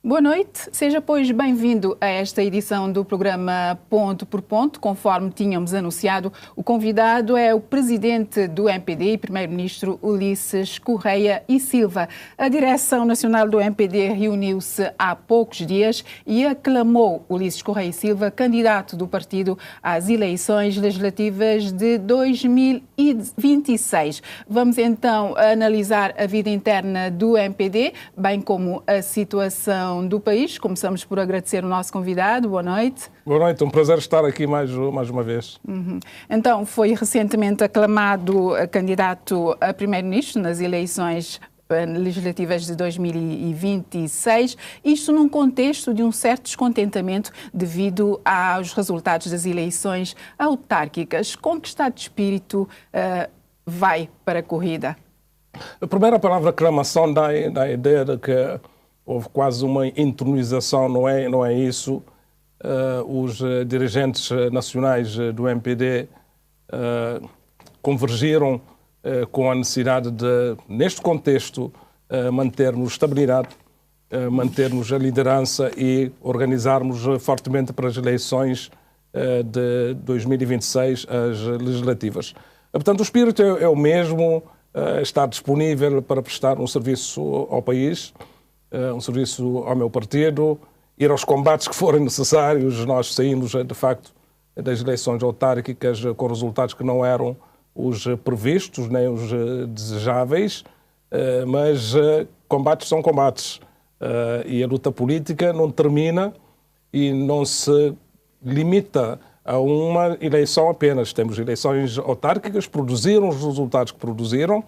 Boa noite, seja pois bem-vindo a esta edição do programa Ponto por Ponto. Conforme tínhamos anunciado, o convidado é o presidente do MPD e primeiro-ministro Ulisses Correia e Silva. A direção nacional do MPD reuniu-se há poucos dias e aclamou Ulisses Correia e Silva candidato do partido às eleições legislativas de 2026. Vamos então analisar a vida interna do MPD, bem como a situação do país. Começamos por agradecer o nosso convidado. Boa noite. Boa noite, um prazer estar aqui mais uma vez. Então, foi recentemente aclamado candidato a primeiro-ministro nas eleições legislativas de 2026, isto num contexto de um certo descontentamento devido aos resultados das eleições autárquicas. Com que estado de espírito vai para a corrida? A primeira palavra aclamação dá a ideia de que houve quase uma entronização, não é isso? Os dirigentes nacionais do MPD convergiram com a necessidade de, neste contexto, mantermos estabilidade, mantermos a liderança e organizarmos fortemente para as eleições de 2026, as legislativas. Portanto, o espírito é o mesmo, estar disponível para prestar um serviço ao país, um serviço ao meu partido, ir aos combates que forem necessários. Nós saímos, de facto, das eleições autárquicas com resultados que não eram os previstos, nem os desejáveis, mas combates são combates. E a luta política não termina e não se limita a uma eleição apenas. Temos eleições autárquicas, produziram os resultados que produziram,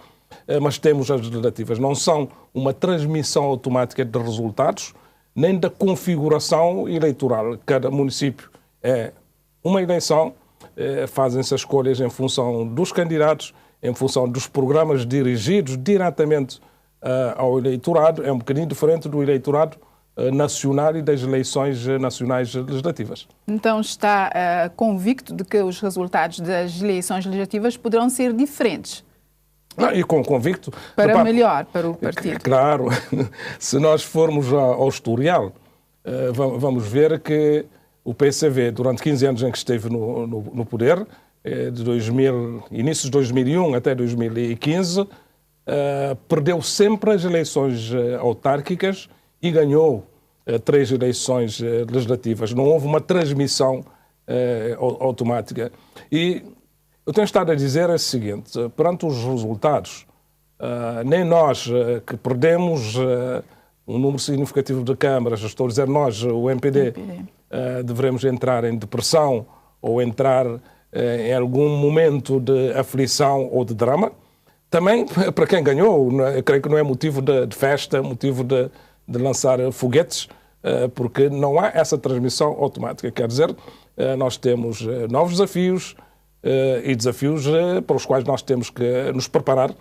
mas temos as legislativas. Não são uma transmissão automática de resultados, nem da configuração eleitoral. Cada município é uma eleição, fazem-se as escolhas em função dos candidatos, em função dos programas dirigidos diretamente ao eleitorado. É um bocadinho diferente do eleitorado nacional e das eleições nacionais legislativas. Então está convicto de que os resultados das eleições legislativas poderão ser diferentes? E convicto. Para melhor, para o partido. Claro. Se nós formos ao historial, vamos ver que o PCV, durante 15 anos em que esteve no poder, início de 2001 até 2015, perdeu sempre as eleições autárquicas e ganhou 3 eleições legislativas. Não houve uma transmissão automática. E eu tenho estado a dizer o seguinte: perante os resultados, nem nós que perdemos um número significativo de câmaras, estou a dizer nós, o MPD, devemos entrar em depressão ou entrar em algum momento de aflição ou de drama. Também, para quem ganhou, eu creio que não é motivo de festa, motivo de lançar foguetes, porque não há essa transmissão automática. Quer dizer, nós temos novos desafios, e desafios para os quais nós temos que nos preparar,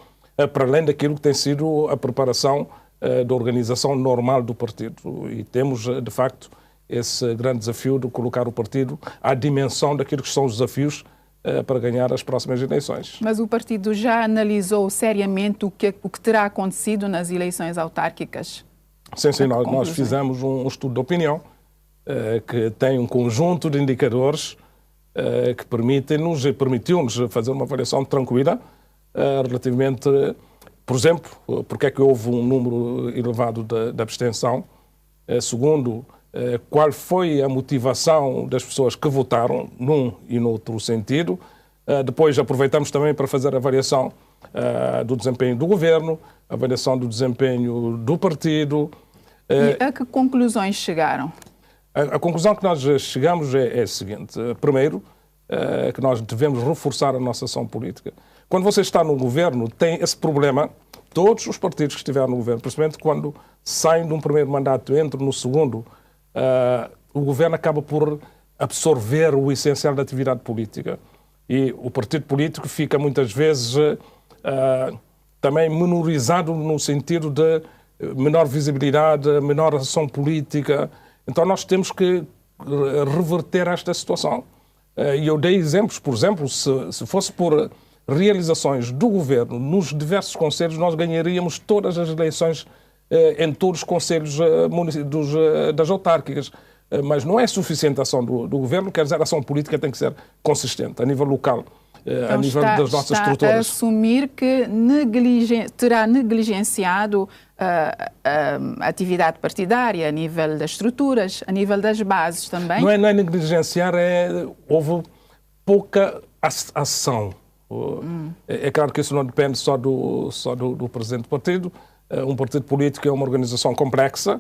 para além daquilo que tem sido a preparação da organização normal do partido. E temos, de facto, esse grande desafio de colocar o partido à dimensão daquilo que são os desafios para ganhar as próximas eleições. Mas o partido já analisou seriamente o que terá acontecido nas eleições autárquicas? Sim, nós fizemos um estudo de opinião que tem um conjunto de indicadores que permitiu-nos fazer uma avaliação tranquila relativamente, por exemplo, porque é que houve um número elevado de abstenção. Segundo, qual foi a motivação das pessoas que votaram num e no outro sentido. Depois aproveitamos também para fazer a avaliação do desempenho do governo, a avaliação do desempenho do partido. E a que conclusões chegaram? A conclusão que nós chegamos é a seguinte. Primeiro, que nós devemos reforçar a nossa ação política. Quando você está no governo, tem esse problema, todos os partidos que estiveram no governo, principalmente quando saem de um primeiro mandato e entram no segundo, o governo acaba por absorver o essencial da atividade política. E o partido político fica muitas vezes também menorizado no sentido de menor visibilidade, menor ação política. Então nós temos que reverter esta situação. E eu dei exemplos, por exemplo, se fosse por realizações do governo nos diversos conselhos, nós ganharíamos todas as eleições em todos os conselhos das autárquicas. Mas não é suficiente a ação do governo, quer dizer, a ação política tem que ser consistente, a nível local, então a nível das nossas estruturas. Está a assumir que terá negligenciado a atividade partidária a nível das estruturas, a nível das bases também? Não é negligenciar, houve pouca ação. É claro que isso não depende só do presidente do partido. Um partido político é uma organização complexa,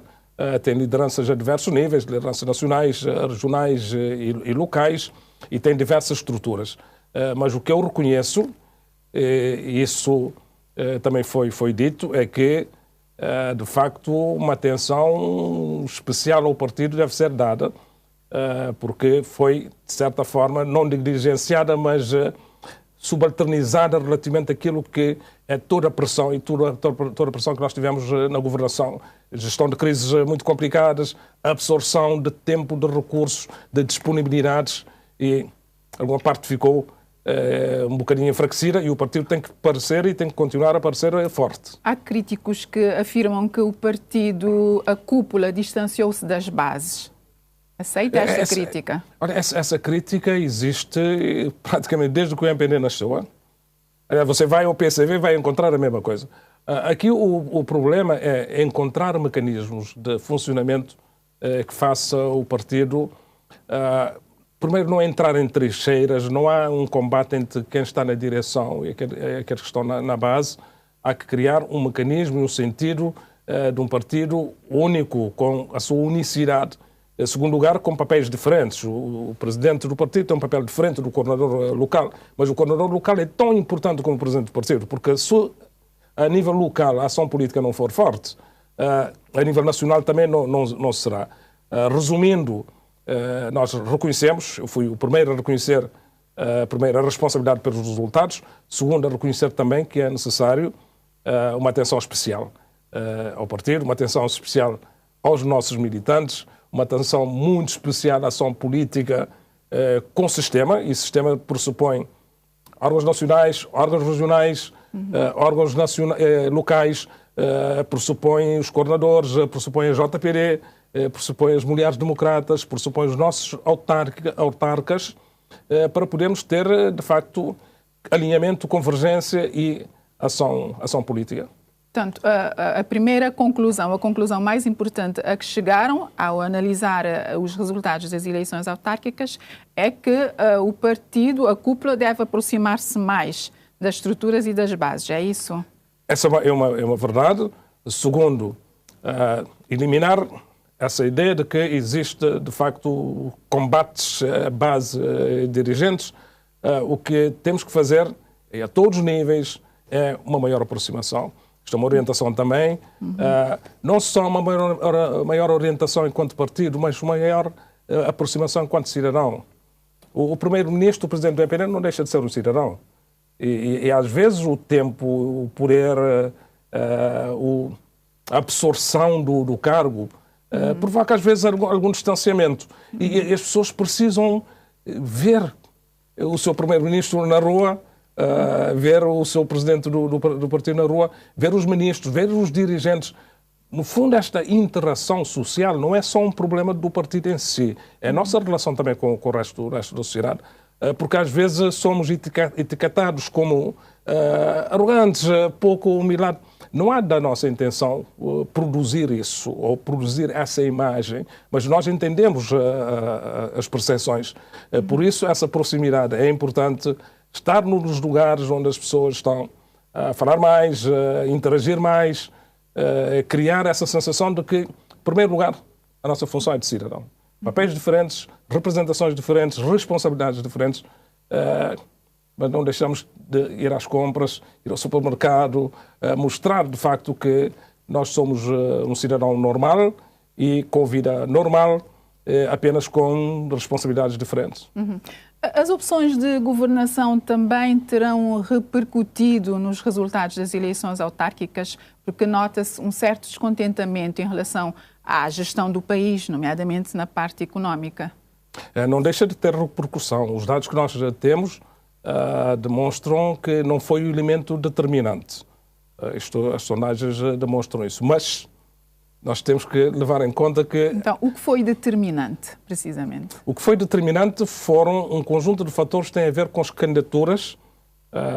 tem lideranças a diversos níveis, lideranças nacionais, regionais e locais, e tem diversas estruturas. Mas o que eu reconheço, e isso também foi dito, é que, de facto, uma atenção especial ao partido deve ser dada, porque foi, de certa forma, não negligenciada, mas subalternizada relativamente àquilo que é toda a pressão e toda a pressão que nós tivemos na governação. Gestão de crises muito complicadas, absorção de tempo, de recursos, de disponibilidades, e alguma parte ficou um bocadinho enfraquecida, e o partido tem que parecer e tem que continuar a parecer forte. Há críticos que afirmam que o partido, a cúpula, distanciou-se das bases. Aceita esta crítica? Olha, essa crítica existe praticamente desde que o MPD nasceu. Você vai ao PCV e vai encontrar a mesma coisa. Aqui o problema é encontrar mecanismos de funcionamento que faça o partido, primeiro, não entrar em trincheiras, não há um combate entre quem está na direção e aqueles que estão na base. Há que criar um mecanismo e um sentido de um partido único, com a sua unicidade. Em segundo lugar, com papéis diferentes. O presidente do partido tem um papel diferente do coordenador local, mas o coordenador local é tão importante como o presidente do partido, porque se a nível local a ação política não for forte, a nível nacional também não será. Resumindo, nós reconhecemos, eu fui o primeiro a reconhecer primeiro a responsabilidade pelos resultados, segundo a reconhecer também que é necessário uma atenção especial ao partido, uma atenção especial aos nossos militantes, uma atenção muito especial à ação política com sistema, e sistema pressupõe órgãos nacionais, órgãos regionais, órgãos locais, pressupõe os coordenadores, pressupõe a JPD, pressupõe as mulheres democratas, pressupõe os nossos autarcas, para podermos ter, de facto, alinhamento, convergência e ação política. Portanto, a primeira conclusão, a conclusão mais importante a que chegaram ao analisar os resultados das eleições autárquicas é que o partido, a cúpula, deve aproximar-se mais das estruturas e das bases, é isso? Essa é uma verdade. Segundo, eliminar essa ideia de que existe, de facto, combates à base dirigentes. O que temos que fazer, a todos os níveis, é uma maior aproximação. Isto é uma orientação também, não só uma maior orientação enquanto partido, mas uma maior aproximação enquanto cidadão. O primeiro-ministro, o presidente do MPD, não deixa de ser um cidadão. E às vezes o tempo, o poder, a absorção do cargo provoca às vezes algum distanciamento. E as pessoas precisam ver o seu primeiro-ministro na rua, ver o seu presidente do partido na rua, ver os ministros, ver os dirigentes. No fundo, esta interação social não é só um problema do partido em si, é a nossa relação também com o resto da sociedade, porque às vezes somos etiquetados como arrogantes, pouco humildes. Não há da nossa intenção produzir isso ou produzir essa imagem, mas nós entendemos as percepções. Por isso, essa proximidade é importante. Estar nos lugares onde as pessoas estão a falar mais, a interagir mais, criar essa sensação de que, em primeiro lugar, a nossa função é de cidadão. Papéis diferentes, representações diferentes, responsabilidades diferentes, mas não deixamos de ir às compras, ir ao supermercado, mostrar de facto que nós somos um cidadão normal e com vida normal, apenas com responsabilidades diferentes. As opções de governação também terão repercutido nos resultados das eleições autárquicas, porque nota-se um certo descontentamento em relação à gestão do país, nomeadamente na parte económica. Não deixa de ter repercussão. Os dados que nós já temos demonstram que não foi o elemento determinante. As sondagens demonstram isso. Mas nós temos que levar em conta que... Então, o que foi determinante, precisamente? O que foi determinante foram um conjunto de fatores que têm a ver com as candidaturas,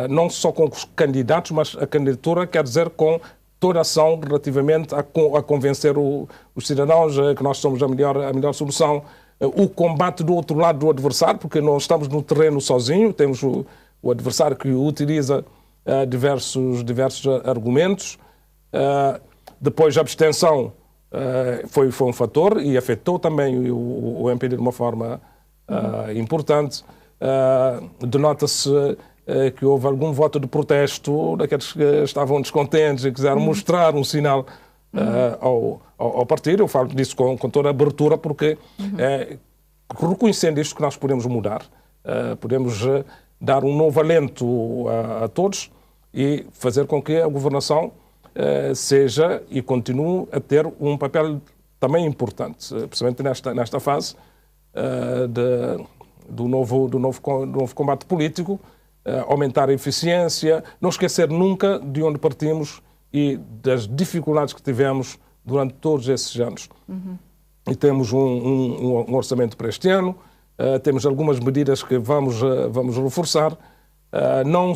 não só com os candidatos, mas a candidatura quer dizer com toda a ação relativamente a convencer os cidadãos que nós somos a melhor solução, o combate do outro lado do adversário, porque não estamos no terreno sozinho, temos o adversário que utiliza diversos argumentos. Depois a abstenção foi um fator e afetou também o MPD de uma forma importante. Denota-se que houve algum voto de protesto daqueles que estavam descontentes e quiseram mostrar um sinal ao partido. Eu falo disso com toda a abertura porque reconhecendo isto que nós podemos mudar, podemos dar um novo alento a todos e fazer com que a governação seja e continue a ter um papel também importante, principalmente nesta fase do novo combate político, aumentar a eficiência, não esquecer nunca de onde partimos e das dificuldades que tivemos durante todos esses anos. E temos um orçamento para este ano, temos algumas medidas que vamos reforçar, não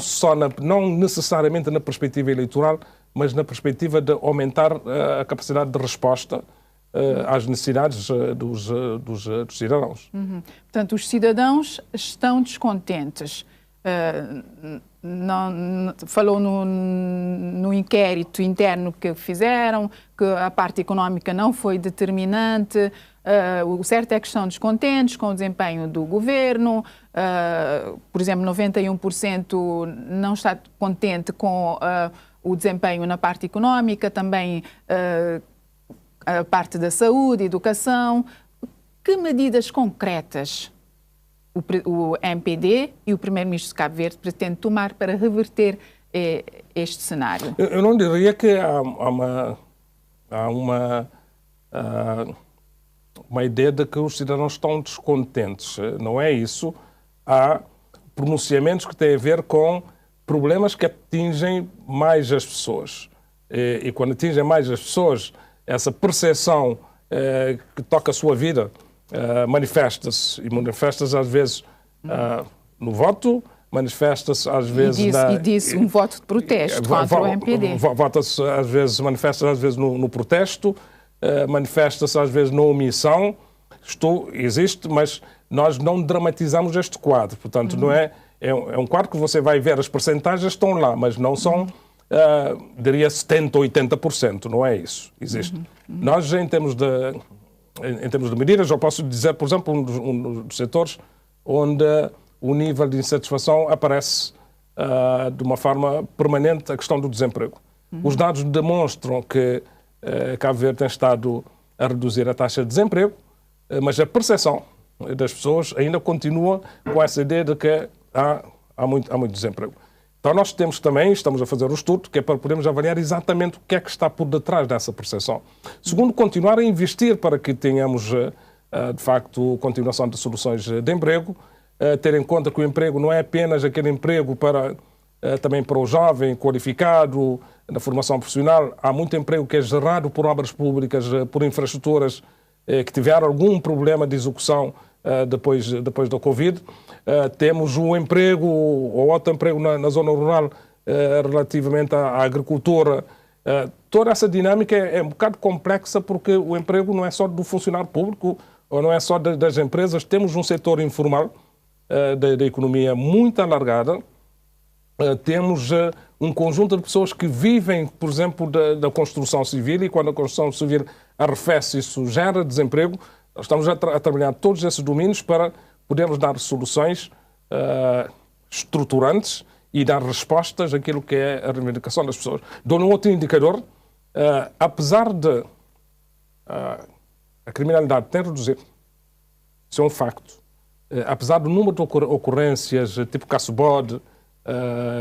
necessariamente na perspectiva eleitoral, mas na perspectiva de aumentar a capacidade de resposta às necessidades dos cidadãos. Portanto, os cidadãos estão descontentes. Falou no inquérito interno que fizeram, que a parte económica não foi determinante. O certo é que estão descontentes com o desempenho do governo. Por exemplo, 91% não está contente com o desempenho na parte económica, também a parte da saúde, educação. Que medidas concretas o MPD e o Primeiro-Ministro de Cabo Verde pretendem tomar para reverter este cenário? Eu não diria que há uma ideia de que os cidadãos estão descontentes. Não é isso. Há pronunciamentos que têm a ver com problemas que atingem mais as pessoas. E quando atingem mais as pessoas, essa percepção que toca a sua vida manifesta-se. E manifesta-se às vezes no voto, manifesta-se às vezes... E disse um voto de protesto contra o MPD. Vota-se às vezes, manifesta-se às vezes no protesto, manifesta-se às vezes na omissão. Existe, mas nós não dramatizamos este quadro. Portanto, não é um quadro que você vai ver, as percentagens estão lá, mas não são, diria, 70% ou 80%. Não é isso. Existe. Nós, em termos de medidas, eu posso dizer, por exemplo, um dos setores onde o nível de insatisfação aparece de uma forma permanente, a questão do desemprego. Os dados demonstram que Cabo Verde tem estado a reduzir a taxa de desemprego, mas a percepção das pessoas ainda continua com essa ideia de que há muito desemprego. Então nós estamos a fazer o estudo, que é para podermos avaliar exatamente o que é que está por detrás dessa percepção. Segundo, continuar a investir para que tenhamos, de facto, continuação de soluções de emprego, ter em conta que o emprego não é apenas aquele emprego também para o jovem qualificado, na formação profissional. Há muito emprego que é gerado por obras públicas, por infraestruturas que tiveram algum problema de execução depois da Covid. Temos um emprego ou outro emprego na zona rural relativamente à agricultura. Toda essa dinâmica é um bocado complexa porque o emprego não é só do funcionário público ou não é só das empresas. Temos um setor informal da economia muito alargada. Temos um conjunto de pessoas que vivem, por exemplo, da construção civil, e quando a construção civil arrefece, isso gera desemprego. Nós estamos a trabalhar todos esses domínios para podermos dar soluções estruturantes e dar respostas àquilo que é a reivindicação das pessoas. Dou um outro indicador. Apesar de a criminalidade ter reduzido, isso é um facto. Apesar do número de ocorrências, tipo caço-bode,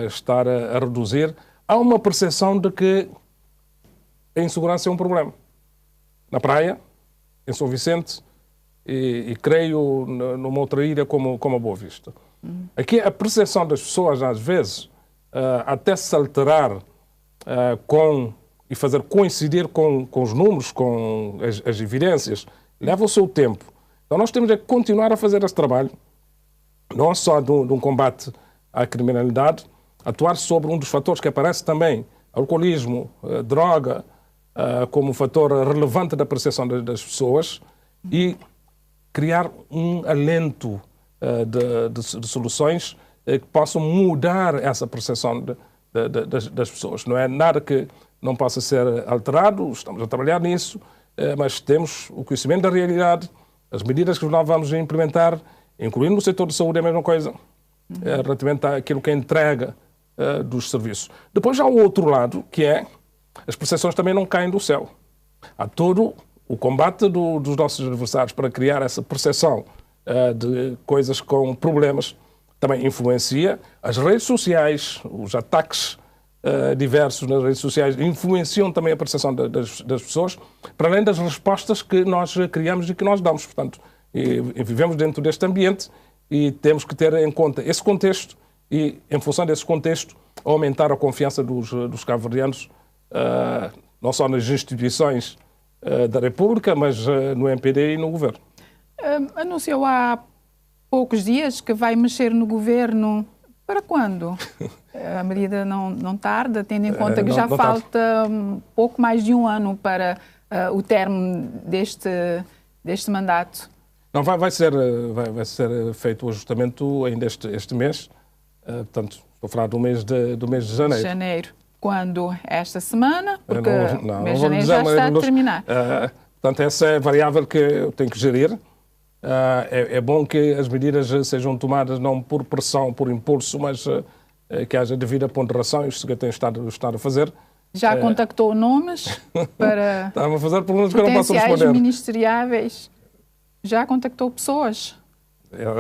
estar a reduzir, há uma percepção de que a insegurança é um problema. Na praia, em São Vicente, e creio numa outra ilha como a Boa Vista. Aqui a percepção das pessoas, às vezes, até se alterar com e fazer coincidir com os números, com as evidências, leva o seu tempo. Então nós temos que continuar a fazer esse trabalho, não só de um combate à criminalidade, atuar sobre um dos fatores que aparece também, alcoolismo, droga, como um fator relevante da percepção das pessoas, e criar um alento de soluções que possam mudar essa percepção das pessoas. Não é nada que não possa ser alterado, estamos a trabalhar nisso, mas temos o conhecimento da realidade, as medidas que nós vamos implementar, incluindo no setor de saúde, é a mesma coisa, relativamente àquilo que é entrega dos serviços. Depois há o outro lado, que é as percepções também não caem do céu. Há todo o combate dos nossos adversários para criar essa percepção de coisas com problemas, também influencia. As redes sociais, os ataques diversos nas redes sociais influenciam também a percepção das pessoas, para além das respostas que nós criamos e que nós damos. Portanto, vivemos dentro deste ambiente e temos que ter em conta esse contexto e, em função desse contexto, aumentar a confiança dos cabo-verdianos, não só nas instituições da República, mas no MPD e no Governo. Anunciou há poucos dias que vai mexer no Governo. Para quando? A medida não tarda, tendo em conta que já falta pouco mais de um ano para o término deste mandato. Não, vai ser feito o ajustamento ainda este mês, portanto, estou a falar do mês de janeiro. Janeiro. Quando? Esta semana? Porque o mês de janeiro já está a terminar. Portanto, essa é a variável que eu tenho que gerir. É bom que as medidas sejam tomadas não por pressão, por impulso, mas que haja devida ponderação, isto que eu tenho estado a fazer. Já contactou nomes para Estava a fazer perguntas que eu não posso responder. Potenciais ministeriáveis? Já contactou pessoas?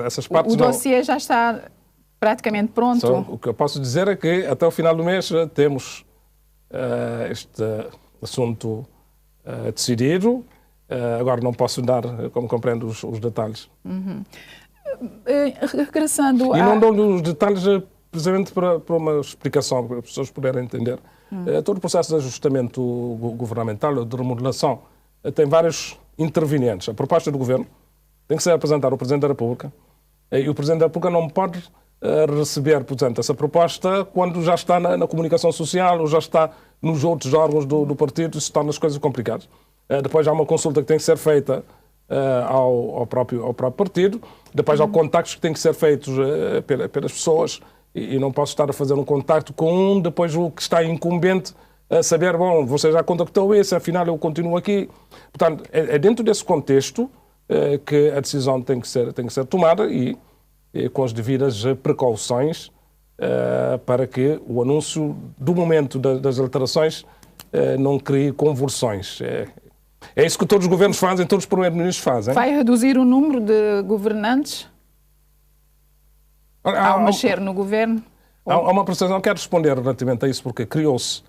Essas partes o dossiê já está praticamente pronto? O que eu posso dizer é que até o final do mês temos este assunto decidido. Agora não posso dar, como compreendo, os detalhes. Regressando E não dou os detalhes precisamente para uma explicação, para as pessoas poderem entender. Todo o processo de ajustamento governamental, de remodelação, tem vários intervenientes. A proposta do Governo tem que ser apresentada ao Presidente da República e o Presidente da República não pode receber, portanto, essa proposta quando já está na comunicação social ou já está nos outros órgãos do partido, isso torna as coisas complicadas. Depois há uma consulta que tem que ser feita ao próprio partido, depois há contactos que têm que ser feitos pelas pessoas e não posso estar a fazer um contacto com depois o que está incumbente a saber, bom, você já contactou esse, afinal eu continuo aqui. Portanto, é dentro desse contexto que a decisão tem que ser tomada e com as devidas precauções para que o anúncio do momento das alterações não crie convulsões. É isso que todos os governos fazem, todos os primeiros-ministros fazem. Vai reduzir o número de governantes ao mexer no governo? Há uma percepção, quero responder relativamente a isso, porque criou-se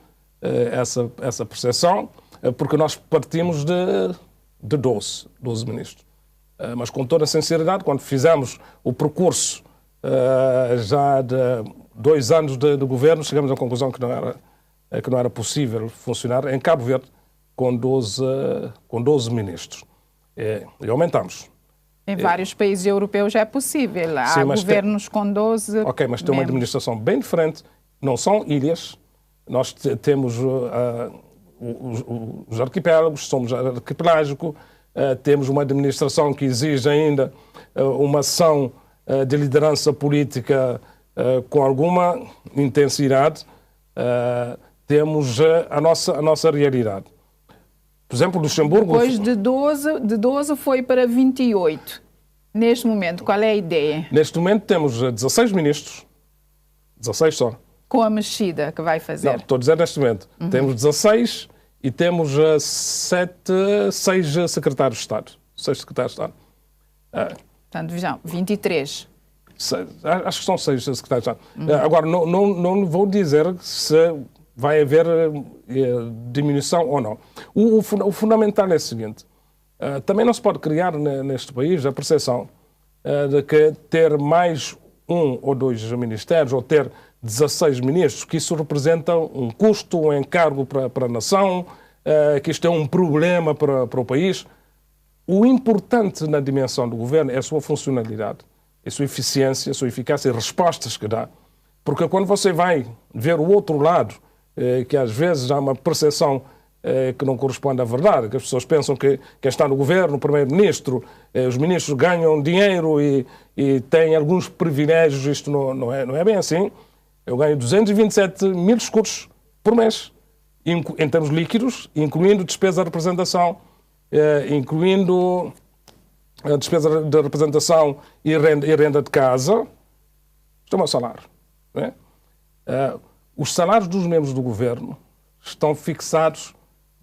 essa percepção, porque nós partimos de 12 ministros. Mas com toda a sinceridade, quando fizemos o percurso já de 2 anos de governo, chegamos à conclusão que não era possível funcionar em Cabo Verde com 12 ministros. E aumentamos. Em vários países europeus já é possível. Há governos com 12 Ok, mas tem uma administração bem diferente. Não são ilhas. Nós temos os arquipélagos, somos arquipelágico, temos uma administração que exige ainda uma ação de liderança política com alguma intensidade. Temos a nossa realidade. Por exemplo, Luxemburgo... Depois de 12 foi para 28. Neste momento, qual é a ideia? Neste momento temos 16 ministros. 16 só. Com a mexida que vai fazer? Não, estou a dizer neste momento. Temos 16 e temos 6 secretários de Estado. 6 secretários de Estado. Portanto, vejam, 23. Acho que são 6 secretários de Estado. Agora, não vou dizer se vai haver diminuição ou não. O fundamental é o seguinte. Também não se pode criar neste país a percepção de que ter mais 1 ou 2 ministérios ou ter 16 ministros, que isso representa um custo, um encargo para a nação, que isto é um problema para o país. O importante na dimensão do governo é a sua funcionalidade, a sua eficiência, a sua eficácia e respostas que dá. Porque quando você vai ver o outro lado, que às vezes há uma percepção que não corresponde à verdade, que as pessoas pensam que quem está no governo, o primeiro-ministro, os ministros ganham dinheiro e têm alguns privilégios, isto não é bem assim. Eu ganho 227 mil escudos por mês, em termos líquidos, incluindo despesa de representação, incluindo a despesa de representação e renda de casa. Isto é o meu salário. Não é? Os salários dos membros do governo estão fixados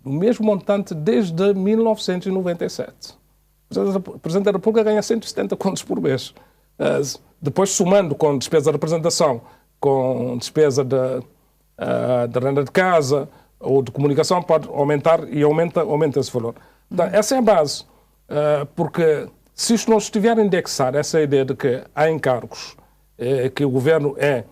no mesmo montante desde 1997. O Presidente da República ganha 170 contos por mês. Depois, somando com despesa de representação, com despesa de renda de casa ou de comunicação, pode aumentar e aumenta esse valor. Então, essa é a base. Porque se isto não estiver a indexar essa ideia de que há encargos, que o governo é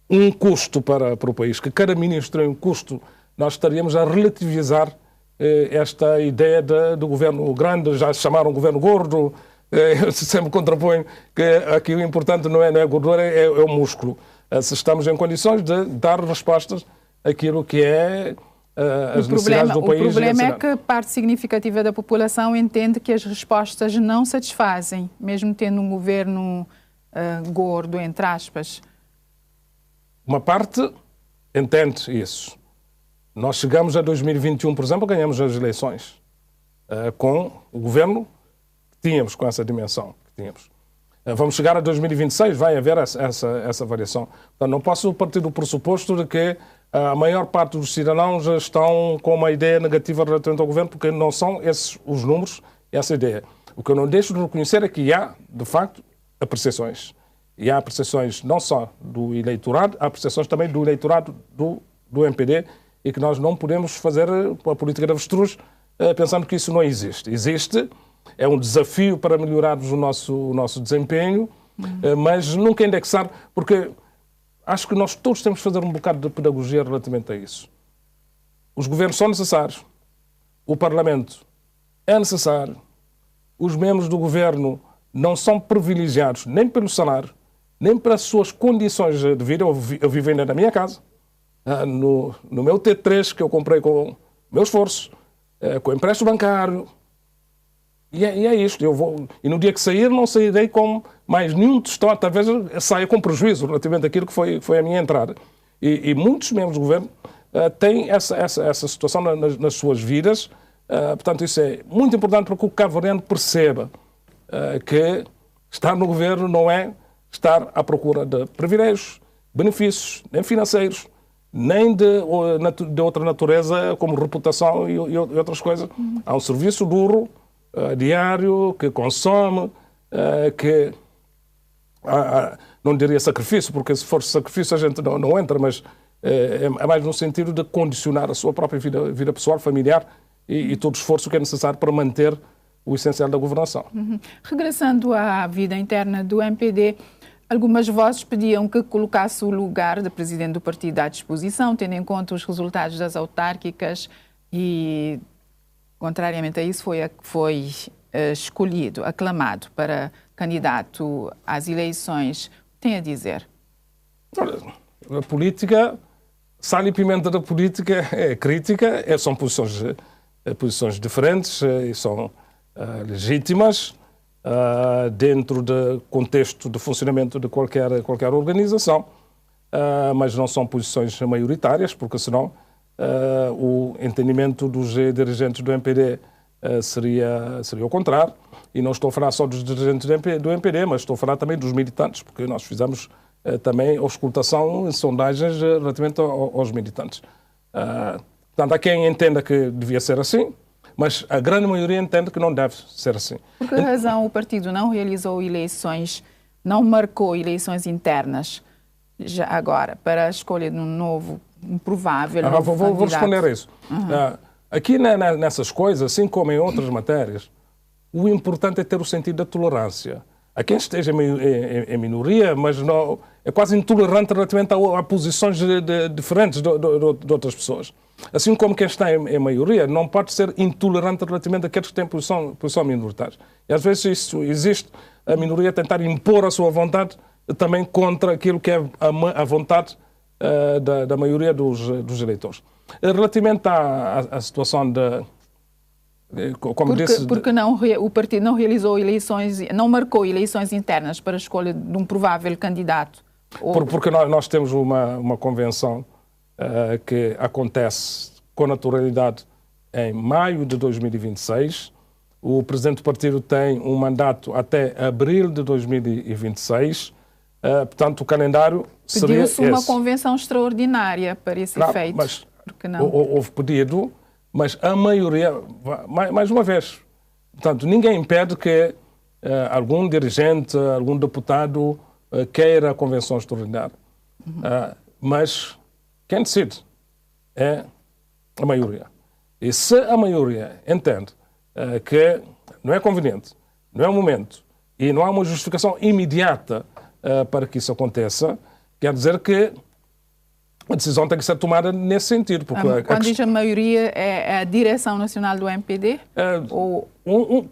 um custo para o país, que cada ministro é um custo, nós estaríamos a relativizar esta ideia do governo grande, já se chamaram governo gordo. Eu sempre contraponho que aqui o importante não é a gordura, é o músculo. Se estamos em condições de dar respostas àquilo que é as necessidades do país. O problema é que parte significativa da população entende que as respostas não satisfazem, mesmo tendo um governo gordo, entre aspas. Uma parte entende isso. Nós chegamos a 2021, por exemplo, ganhamos as eleições com o governo que tínhamos, com essa dimensão que tínhamos. Vamos chegar a 2026, vai haver essa variação. Portanto, não posso partir do pressuposto de que a maior parte dos cidadãos estão com uma ideia negativa relativamente ao governo, porque não são esses os números, essa ideia. O que eu não deixo de reconhecer é que há, de facto, apreciações. E há apreciações não só do eleitorado, há apreciações também do eleitorado do MPD, e que nós não podemos fazer a política de avestruz pensando que isso não existe. Existe, é um desafio para melhorarmos o nosso desempenho, mas nunca indexar, porque acho que nós todos temos que fazer um bocado de pedagogia relativamente a isso. Os governos são necessários, o Parlamento é necessário, os membros do governo não são privilegiados nem pelo salário, nem pelas suas condições de vida. Eu vivo ainda na minha casa, no meu T3 que eu comprei com meu esforço, com empréstimo bancário. E é isto. E no dia que sair, não sairei com mais nenhum tostão, talvez saia com prejuízo relativamente àquilo que foi a minha entrada. E muitos membros do governo têm essa situação nas suas vidas. Portanto, isso é muito importante para que o cabo-verdiano perceba que estar no governo não é estar à procura de privilégios, benefícios, nem financeiros, nem de outra natureza, como reputação e outras coisas. Há um serviço duro, diário, que consome, que não diria sacrifício, porque se for sacrifício a gente não entra, mas é mais no sentido de condicionar a sua própria vida pessoal, familiar e todo o esforço que é necessário para manter o essencial da governação. Regressando à vida interna do MPD, algumas vozes pediam que colocasse o lugar de presidente do partido à disposição, tendo em conta os resultados das autárquicas e, contrariamente a isso, foi escolhido, aclamado para candidato às eleições. O que tem a dizer? A política, sal e pimenta da política é crítica, são posições diferentes e são legítimas dentro do contexto de funcionamento de qualquer organização, mas não são posições maioritárias, porque senão o entendimento dos dirigentes do MPD seria o contrário. E não estou a falar só dos dirigentes do MPD, mas estou a falar também dos militantes, porque nós fizemos também auscultação em sondagens relativamente aos militantes. Portanto, há quem entenda que devia ser assim, mas a grande maioria entende que não deve ser assim. Por que razão o partido não realizou eleições, não marcou eleições internas já agora para a escolha de um novo, um provável novo candidato? Vou responder a isso. Aqui nessas coisas, assim como em outras matérias, o importante é ter o sentido da tolerância. A quem esteja em minoria, mas não é quase intolerante relativamente a posições diferentes de outras pessoas. Assim como quem está em maioria não pode ser intolerante relativamente àqueles que têm posição minoritária. E às vezes isso existe, a minoria tentar impor a sua vontade também contra aquilo que é a vontade da maioria dos eleitores. Relativamente à situação de... Porque o partido não realizou eleições, não marcou eleições internas para a escolha de um provável candidato? Porque nós temos uma convenção que acontece com naturalidade em maio de 2026. O presidente do partido tem um mandato até abril de 2026. Portanto, o calendário seria esse. Pediu-se uma convenção extraordinária para esse efeito. Mas houve pedido, mas a maioria, mais uma vez, portanto, ninguém impede que algum dirigente, algum deputado queira a convenção extraordinária. Mas quem decide é a maioria. E se a maioria entende que não é conveniente, não é o momento e não há uma justificação imediata para que isso aconteça, quer dizer que a decisão tem que ser tomada nesse sentido. Porque quando diz a maioria, é a direção nacional do MPD?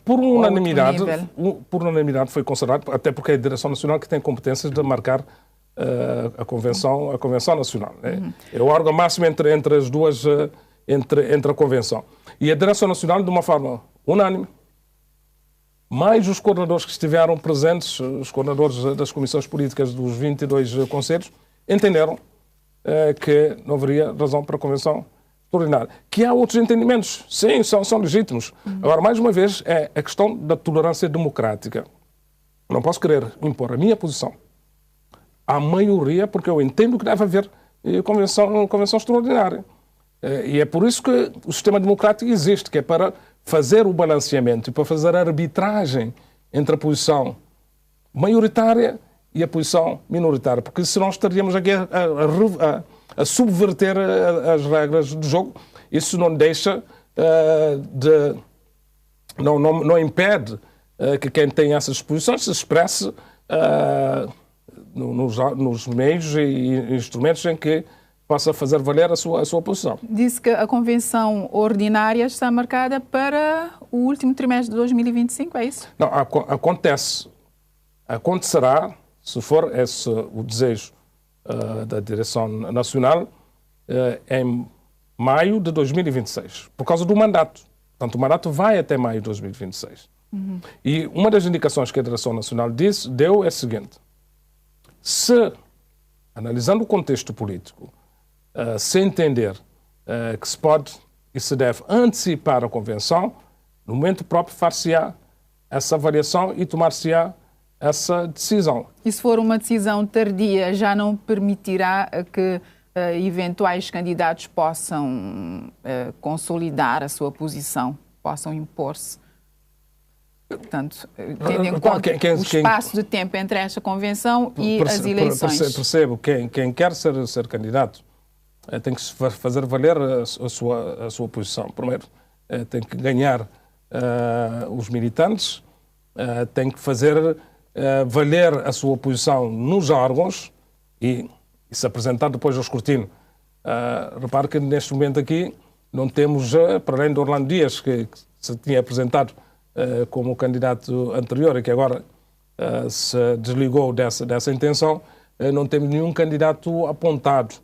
Por unanimidade foi considerado, até porque é a direção nacional que tem competências de marcar a convenção nacional. Né? É o órgão máximo entre as duas, entre a convenção. E a direção nacional, de uma forma unânime, mais os coordenadores que estiveram presentes, os coordenadores das comissões políticas dos 22 conselhos, entenderam que não haveria razão para a convenção extraordinária. Que há outros entendimentos, sim, são legítimos. Agora, mais uma vez, é a questão da tolerância democrática. Não posso querer impor a minha posição à maioria, porque eu entendo que deve haver convenção extraordinária. E é por isso que o sistema democrático existe, que é para fazer o balanceamento e para fazer a arbitragem entre a posição maioritária e a posição minoritária, porque senão estaríamos aqui a subverter as regras do jogo. Isso não deixa não impede que quem tem essas posições se expresse nos meios e instrumentos em que possa fazer valer a sua posição. Disse que a convenção ordinária está marcada para o último trimestre de 2025, é isso? Não, acontecerá, se for esse o desejo da direção nacional, em maio de 2026, por causa do mandato. Portanto, o mandato vai até maio de 2026. E uma das indicações que a direção nacional deu é a seguinte: se, analisando o contexto político, se entender que se pode e se deve antecipar a convenção, no momento próprio far-se-á essa avaliação e tomar-se-á essa decisão. E se for uma decisão tardia, já não permitirá que eventuais candidatos possam consolidar a sua posição, possam impor-se? Portanto, tendo em conta o espaço de tempo entre esta convenção e as eleições. Percebo, quem quer ser candidato tem que fazer valer a sua posição. Primeiro, tem que ganhar os militantes, tem que fazer valer a sua posição nos órgãos e se apresentar depois ao escrutínio. Repare que neste momento aqui não temos, para além de Orlando Dias, que se tinha apresentado como o candidato anterior e que agora se desligou dessa intenção, não temos nenhum candidato apontado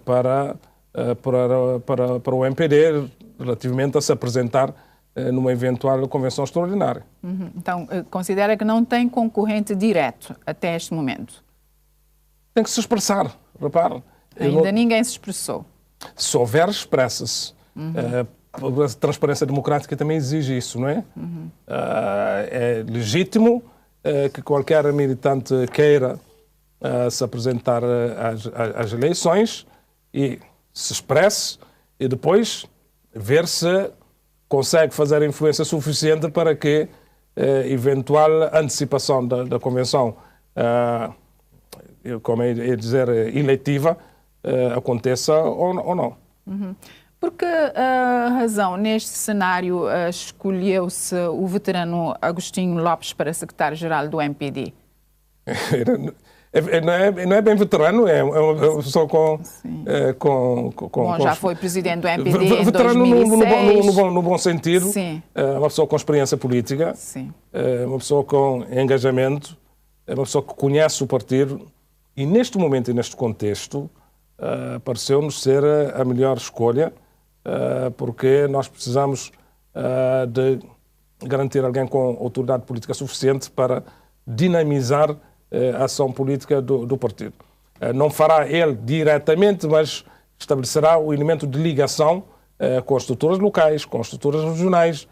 para o MPD relativamente a se apresentar numa eventual convenção extraordinária. Então, considera que não tem concorrente direto até este momento? Tem que se expressar, repare. Ainda ninguém se expressou. Se houver, expressa-se. A transparência democrática também exige isso, não é? É legítimo que qualquer militante queira se apresentar às eleições e se expresse e depois ver se consegue fazer a influência suficiente para que eventual antecipação da convenção, como é dizer, eleitiva, aconteça ou não. Por que razão, neste cenário, escolheu-se o veterano Agostinho Lopes para secretário-geral do MPD? não é bem veterano, é uma pessoa Bom, já foi presidente do MPD em veterano 2006. no bom sentido. Sim. Uma pessoa com experiência política. Sim. Uma pessoa com engajamento. Uma pessoa que conhece o partido. E neste momento e neste contexto, pareceu-nos ser a melhor escolha, porque nós precisamos de garantir alguém com autoridade política suficiente para dinamizar a ação política do partido. Não fará ele diretamente, mas estabelecerá o elemento de ligação com as estruturas locais, com as estruturas regionais,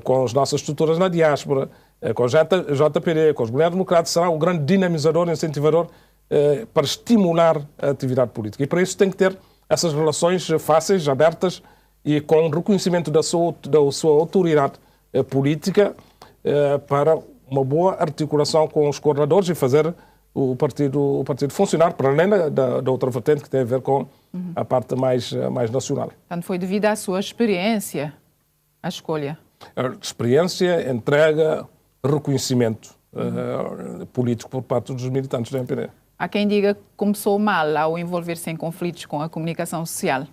com as nossas estruturas na diáspora, com a JPD, com os mulheres democratas. Será o grande dinamizador, incentivador para estimular a atividade política. E para isso tem que ter essas relações fáceis, abertas e com reconhecimento da sua autoridade política para uma boa articulação com os coordenadores e fazer o partido funcionar, para além da outra vertente que tem a ver com a parte mais nacional. Portanto, foi devido à sua experiência, a escolha? Experiência, entrega, reconhecimento político por parte dos militantes do MPD. Há quem diga que começou mal ao envolver-se em conflitos com a comunicação social.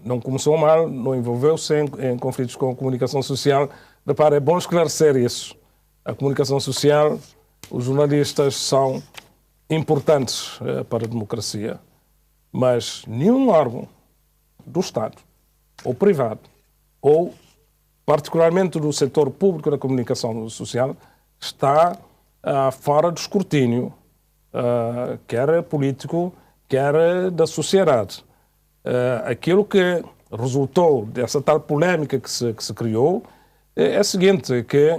Não começou mal, não envolveu-se em conflitos com a comunicação social. Repare, é bom esclarecer isso. A comunicação social, os jornalistas são importantes para a democracia, mas nenhum órgão do Estado, ou privado, ou particularmente do setor público da comunicação social, está fora do escrutínio, quer político, quer da sociedade. Aquilo que resultou dessa tal polémica que se criou é o seguinte, que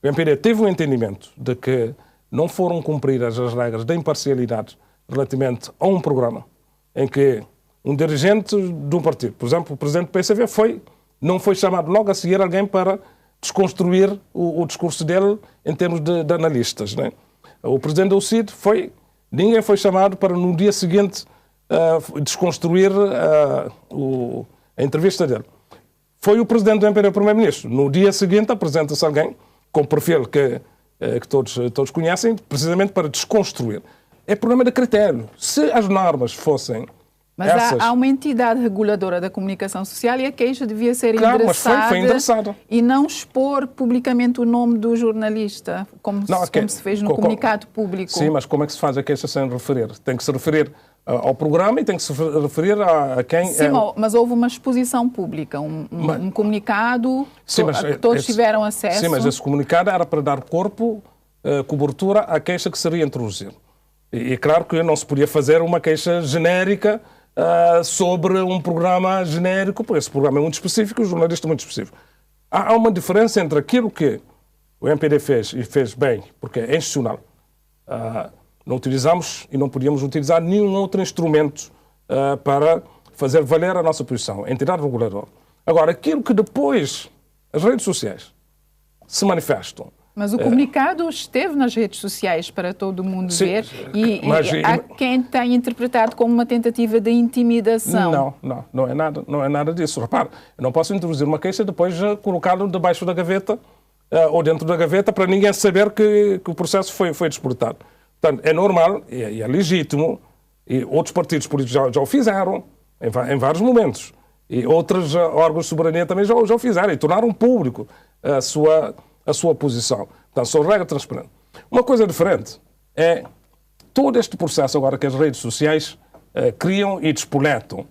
o MPD teve um entendimento de que não foram cumpridas as regras da imparcialidade relativamente a um programa em que um dirigente de um partido, por exemplo, o presidente do PCV, não foi chamado logo a seguir alguém para desconstruir o discurso dele em termos de analistas, né? O presidente do CID ninguém foi chamado para no dia seguinte desconstruir a entrevista dele. Foi o presidente do MPD, o primeiro-ministro. No dia seguinte apresenta-se alguém com o perfil que todos conhecem, precisamente para desconstruir. É problema de critério. Se as normas fossem mas há uma entidade reguladora da comunicação social e a queixa devia ser endereçada e não expor publicamente o nome do jornalista, como se fez no comunicado público. Sim, mas como é que se faz a queixa sem referir? Tem que se referir ao programa e tem que se referir a quem... Sim, mas houve uma exposição pública, um comunicado que todos tiveram acesso. Sim, mas esse comunicado era para dar corpo, cobertura à queixa que seria introduzida. E claro que não se podia fazer uma queixa genérica sobre um programa genérico, porque esse programa é muito específico e o jornalista é muito específico. Há uma diferença entre aquilo que o MPD fez, e fez bem, porque é institucional. Não utilizamos e não podíamos utilizar nenhum outro instrumento para fazer valer a nossa posição, a entidade reguladora. Agora, aquilo que depois as redes sociais se manifestam. Mas o comunicado esteve nas redes sociais para todo mundo ver e há quem tenha interpretado como uma tentativa de intimidação. Não é nada disso. Repare, eu não posso introduzir uma queixa e depois colocá-lo debaixo da gaveta ou dentro da gaveta para ninguém saber que o processo foi disputado. Portanto, é normal e é legítimo, e outros partidos políticos já o fizeram em vários momentos, e outros órgãos de soberania também já o fizeram e tornaram público a sua posição. Portanto, são regras transparentes. Uma coisa diferente é todo este processo agora que as redes sociais criam e despoletam,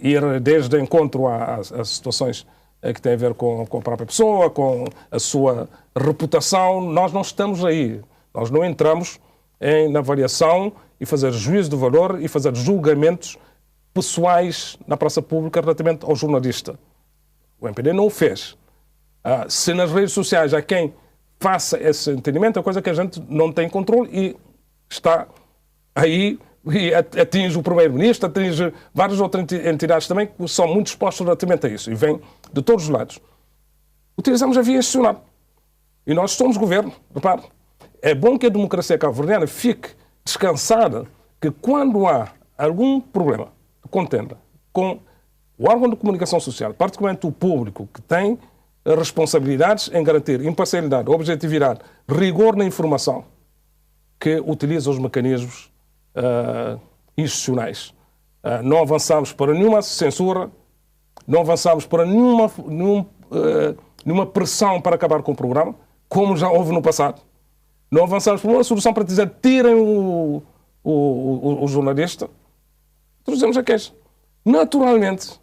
ir desde encontro às situações que têm a ver com a própria pessoa, com a sua reputação. Nós não estamos aí. Nós não entramos na avaliação e fazer juízo de valor e fazer julgamentos pessoais na praça pública relativamente ao jornalista. O MPD não o fez. Se nas redes sociais há quem faça esse entendimento, é coisa que a gente não tem controle e está aí e atinge o primeiro-ministro, atinge várias outras entidades também que são muito expostas relativamente a isso e vêm de todos os lados. Utilizamos a via institucional e nós somos governo. Repare, é bom que a democracia cabo-verdiana fique descansada que quando há algum problema de contenda com o órgão de comunicação social, particularmente o público, que tem responsabilidades em garantir imparcialidade, objetividade, rigor na informação, que utiliza os mecanismos institucionais. Não avançamos para nenhuma censura, não avançamos para nenhuma pressão para acabar com o programa, como já houve no passado. Não avançamos para uma solução para dizer tirem o jornalista. Trouxemos a queixa. Naturalmente,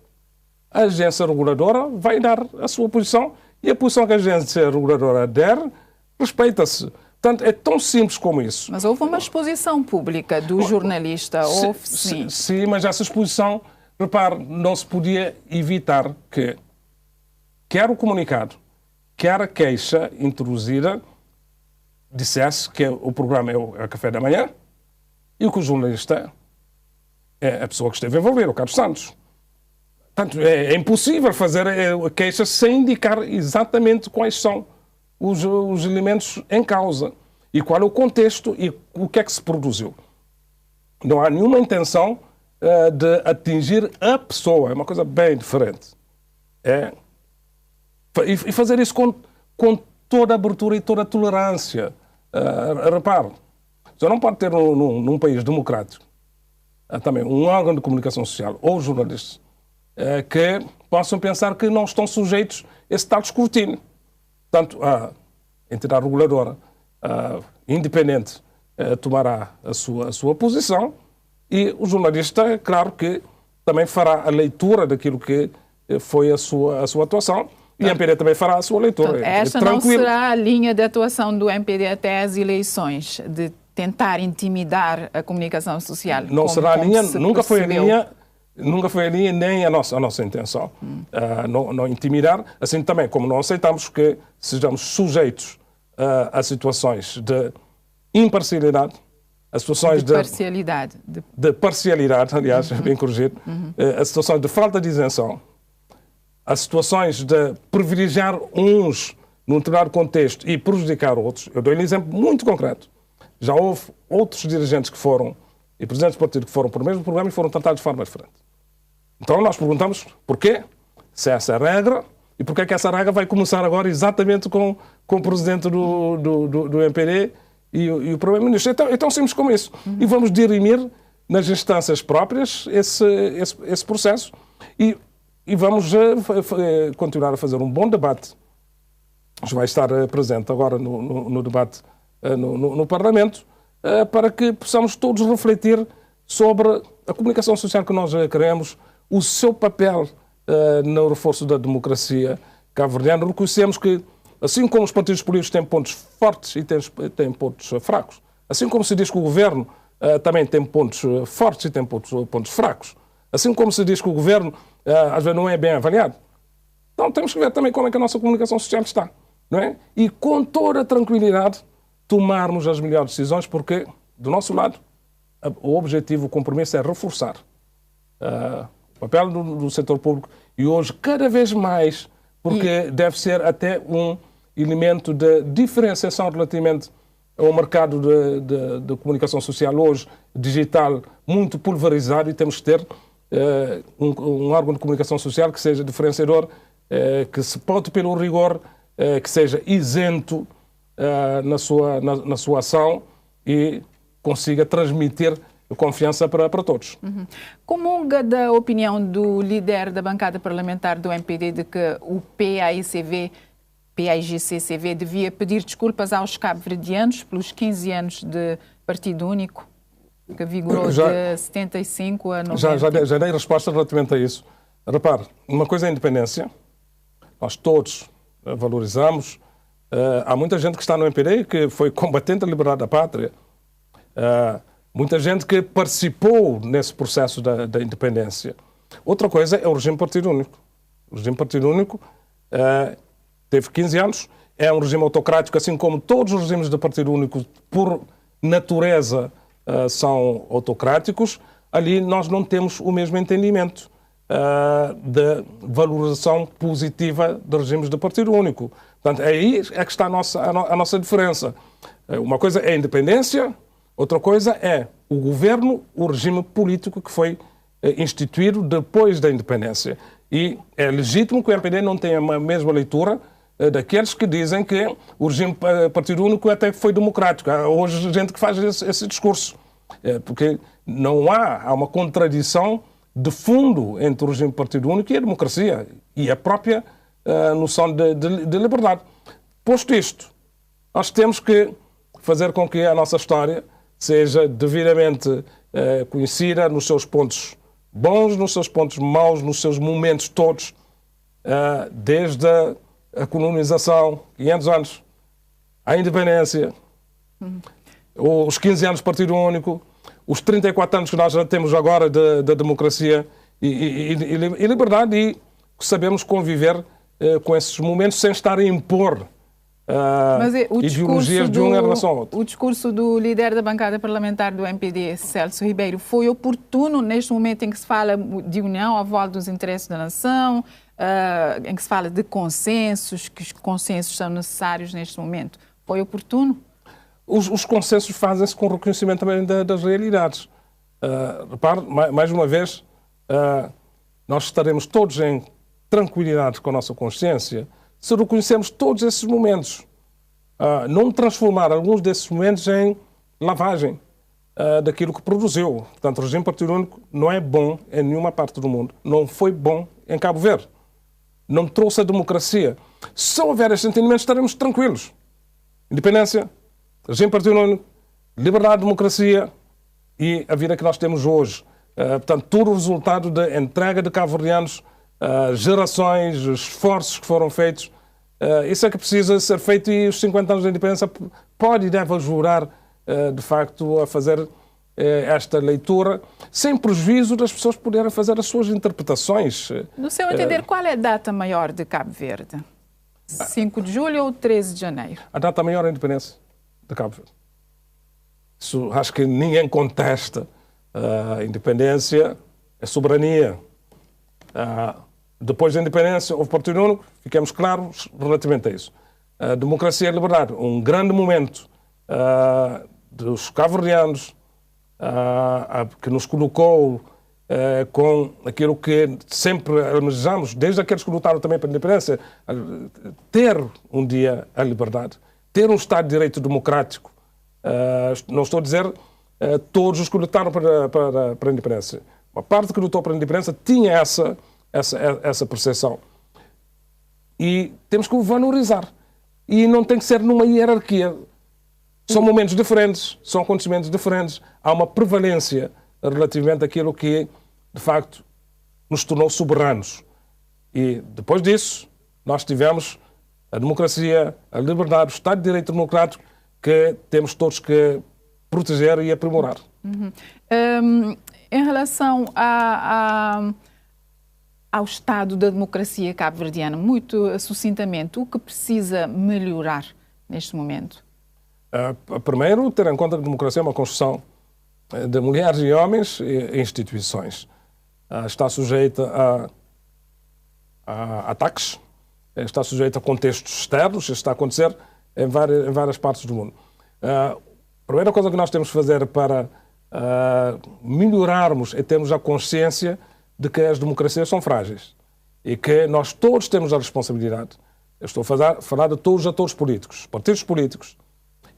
a agência reguladora vai dar a sua posição e a posição que a agência reguladora der respeita-se. Portanto, é tão simples como isso. Mas houve uma exposição pública do jornalista. Sim. Sim, mas essa exposição, repare, não se podia evitar que quer o comunicado, quer a queixa introduzida, dissesse que o programa é o café da manhã e que o jornalista é a pessoa que esteve envolvida, o Carlos Santos. Portanto, é impossível fazer a queixa sem indicar exatamente quais são os elementos em causa e qual é o contexto e o que é que se produziu. Não há nenhuma intenção de atingir a pessoa, é uma coisa bem diferente. E fazer isso com toda a abertura e toda a tolerância. Repare, você não pode ter num país democrático também um órgão de comunicação social ou jornalistas que possam pensar que não estão sujeitos a esse tal escrutínio. Portanto, a entidade reguladora independente tomará a sua posição e o jornalista, claro que também fará a leitura daquilo que foi a sua atuação e o MPD também fará a sua leitura. Portanto, esta não será a linha de atuação do MPD até as eleições, de tentar intimidar a comunicação social. Não será a linha, nunca foi a linha nem a nossa intenção. Não intimidar, assim também como não aceitamos que sejamos sujeitos a situações de imparcialidade, a situações de parcialidade, aliás, bem corrigido, a situações de falta de isenção, a situações de privilegiar uns num determinado contexto e prejudicar outros. Eu dou um exemplo muito concreto. Já houve outros dirigentes que foram, e presidentes do partido que foram por o mesmo programa e foram tratados de forma diferente. Então nós perguntamos porquê, se essa é a regra, e porquê é que essa regra vai começar agora exatamente com o presidente do MPD e o primeiro-ministro. É tão simples como isso. E vamos dirimir nas instâncias próprias esse processo e vamos continuar a fazer um bom debate. Vai estar presente agora no debate no Parlamento, para que possamos todos refletir sobre a comunicação social que nós queremos, o seu papel no reforço da democracia cabo-verdiana. Reconhecemos que, assim como os partidos políticos têm pontos fortes e têm pontos fracos, assim como se diz que o governo também tem pontos fortes e tem pontos fracos, assim como se diz que o governo às vezes não é bem avaliado, então temos que ver também como é que a nossa comunicação social está, não é? E com toda a tranquilidade tomarmos as melhores decisões, porque, do nosso lado, o objetivo, o compromisso é reforçar o papel do setor público e hoje, cada vez mais, porque deve ser até um elemento de diferenciação relativamente ao mercado de comunicação social hoje, digital, muito pulverizado, e temos que ter um órgão de comunicação social que seja diferenciador, que se paute pelo rigor, que seja isento na sua ação e consiga transmitir confiança para todos. Comunga da opinião do líder da bancada parlamentar do MPD de que o PAIGC-CV devia pedir desculpas aos cabo-verdianos pelos 15 anos de Partido Único, que vigorou de 75 a 90? Já dei resposta relativamente a isso. Repare, uma coisa é a independência. Nós todos valorizamos. Há muita gente que está no MPD que foi combatente da liberdade da pátria. Muita gente que participou nesse processo da independência. Outra coisa é o regime Partido Único. O regime Partido Único teve 15 anos, é um regime autocrático, assim como todos os regimes de Partido Único, por natureza, são autocráticos. Ali nós não temos o mesmo entendimento de valorização positiva de regimes de Partido Único. Portanto, aí é que está a nossa diferença. Uma coisa é a independência, outra coisa é o governo, o regime político que foi instituído depois da independência. E é legítimo que o MPD não tenha a mesma leitura daqueles que dizem que o regime partido único até foi democrático. Há hoje gente que faz esse discurso. Porque não há uma contradição de fundo entre o regime partido único e a democracia e a própria noção de liberdade. Posto isto, nós temos que fazer com que a nossa história seja devidamente conhecida nos seus pontos bons, nos seus pontos maus, nos seus momentos todos, desde a colonização, 500 anos, a independência, os 15 anos de Partido Único, os 34 anos que nós já temos agora da democracia e liberdade, e sabemos conviver com esses momentos sem estar a impor ideologias de um em relação ao outro. O discurso do líder da bancada parlamentar do MPD, Celso Ribeiro, foi oportuno neste momento em que se fala de união à volta dos interesses da nação, em que se fala de consensos, que os consensos são necessários neste momento? Foi oportuno? Os consensos fazem-se com o reconhecimento também das realidades. Repare, mais uma vez, nós estaremos todos em tranquilidade com a nossa consciência se reconhecemos todos esses momentos. Não transformar alguns desses momentos em lavagem daquilo que produziu. Portanto, o regime partido único não é bom em nenhuma parte do mundo. Não foi bom em Cabo Verde. Não trouxe a democracia. Se houver esse entendimento, estaremos tranquilos. Independência, regime partido único, liberdade, democracia e a vida que nós temos hoje. Portanto, tudo o resultado da entrega de cabo-verdianos, gerações, esforços que foram feitos. Isso é que precisa ser feito, e os 50 anos da independência pode e deve ajudar, de facto, a fazer esta leitura, sem prejuízo das pessoas poderem fazer as suas interpretações. No seu entender, qual é a data maior de Cabo Verde? 5 de julho ou 13 de janeiro? A data maior é a independência de Cabo Verde. Isso, acho que ninguém contesta. A independência é soberania. Depois da independência, houve Partido Único, fiquemos claros relativamente a isso. A democracia e a liberdade, um grande momento dos cabo-verdianos, que nos colocou com aquilo que sempre almejamos, desde aqueles que lutaram também pela independência, ter um dia a liberdade, ter um Estado de Direito democrático. Não estou a dizer todos os que lutaram para a independência. Uma parte que lutou para a independência tinha essa percepção. E temos que o valorizar. E não tem que ser numa hierarquia. São momentos diferentes, são acontecimentos diferentes. Há uma prevalência relativamente àquilo que, de facto, nos tornou soberanos. E depois disso, nós tivemos a democracia, a liberdade, o Estado de Direito Democrático, que temos todos que proteger e aprimorar. Em relação ao estado da democracia cabo-verdiana, muito sucintamente, o que precisa melhorar neste momento? Primeiro, ter em conta que a democracia é uma construção de mulheres e homens e instituições. Está sujeita a ataques, está sujeita a contextos externos, isso está a acontecer em várias partes do mundo. A primeira coisa que nós temos que fazer para melhorarmos é termos a consciência de que as democracias são frágeis e que nós todos temos a responsabilidade. Eu estou a falar de todos os atores políticos, partidos políticos,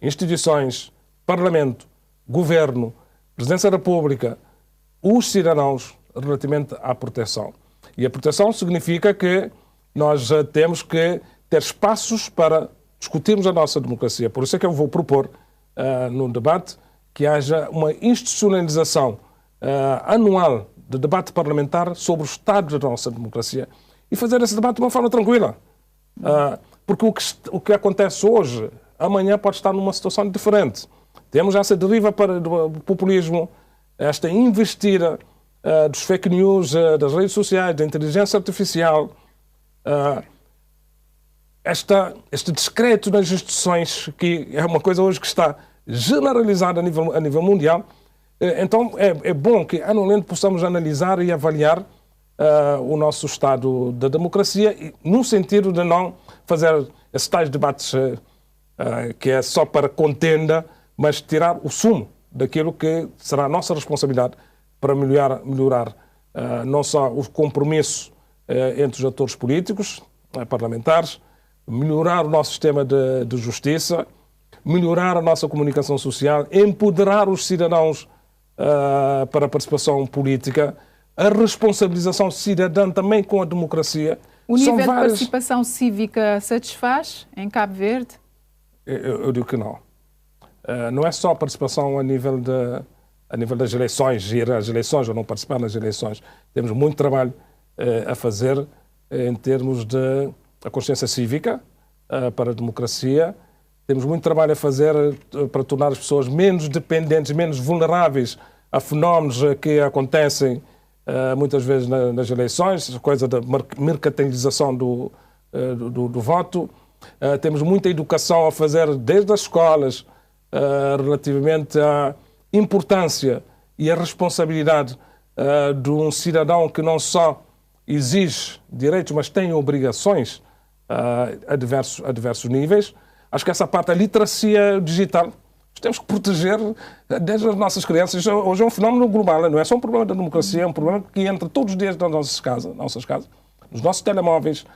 instituições, Parlamento, Governo, Presidência da República, os cidadãos, relativamente à proteção. E a proteção significa que nós temos que ter espaços para discutirmos a nossa democracia. Por isso é que eu vou propor, no debate, que haja uma institucionalização anual de debate parlamentar sobre o estado da nossa democracia e fazer esse debate de uma forma tranquila. Porque o que acontece hoje, amanhã pode estar numa situação diferente. Temos essa deriva do populismo, esta investida dos fake news, das redes sociais, da inteligência artificial, este descrédito nas instituições, que é uma coisa hoje que está generalizada a nível mundial. Então é bom que anualmente possamos analisar e avaliar o nosso estado da democracia, no sentido de não fazer esses tais debates que é só para contenda, mas tirar o sumo daquilo que será a nossa responsabilidade para melhorar não só o compromisso entre os atores políticos, parlamentares, melhorar o nosso sistema de justiça, melhorar a nossa comunicação social, empoderar os cidadãos para a participação política, a responsabilização cidadã também com a democracia. O nível de participação cívica satisfaz em Cabo Verde? Eu digo que não. Não é só a participação a nível das eleições, ir às eleições ou não participar nas eleições. Temos muito trabalho a fazer em termos de a consciência cívica para a democracia. Temos muito trabalho a fazer para tornar as pessoas menos dependentes, menos vulneráveis a fenómenos que acontecem muitas vezes nas eleições, a coisa da mercantilização do voto. Temos muita educação a fazer desde as escolas relativamente à importância e à responsabilidade de um cidadão que não só exige direitos, mas tem obrigações a diversos níveis. Acho que essa parte da literacia digital temos que proteger desde as nossas crianças. Hoje é um fenómeno global, não é só um problema da democracia, é um problema que entra todos os dias nas nossas casas, nos nossos telemóveis,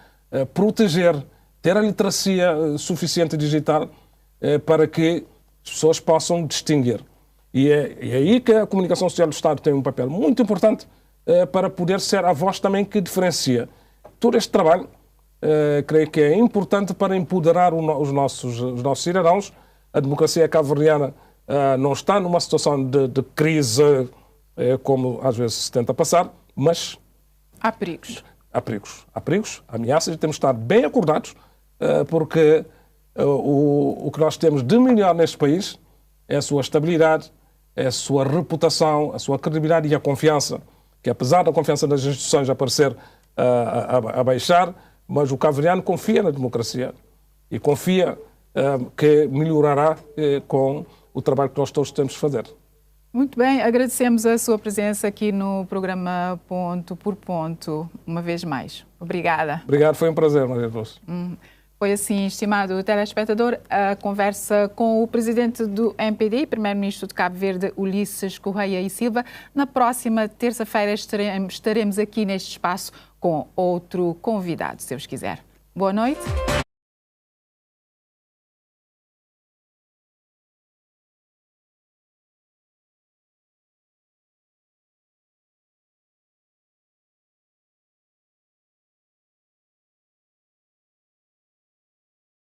proteger, ter a literacia suficiente digital para que as pessoas possam distinguir. E é aí que a comunicação social do Estado tem um papel muito importante para poder ser a voz também que diferencia. Todo este trabalho, creio que é importante para empoderar os nossos cidadãos. A democracia cabo-verdiana não está numa situação de crise como às vezes se tenta passar, mas há perigos. Há perigos, ameaças, e temos de estar bem acordados, porque o que nós temos de melhor neste país é a sua estabilidade, é a sua reputação, a sua credibilidade e a confiança, que apesar da confiança das instituições aparecer a baixar, mas o cabo-verdiano confia na democracia e confia que melhorará com o trabalho que nós todos temos de fazer. Muito bem, agradecemos a sua presença aqui no programa Ponto por Ponto, uma vez mais. Obrigada. Obrigado, foi um prazer, Maria Luz. Foi assim, estimado telespectador, a conversa com o presidente do MPD, primeiro-ministro de Cabo Verde, Ulisses Correia e Silva. Na próxima terça-feira estaremos aqui neste espaço com outro convidado, se Deus quiser. Boa noite.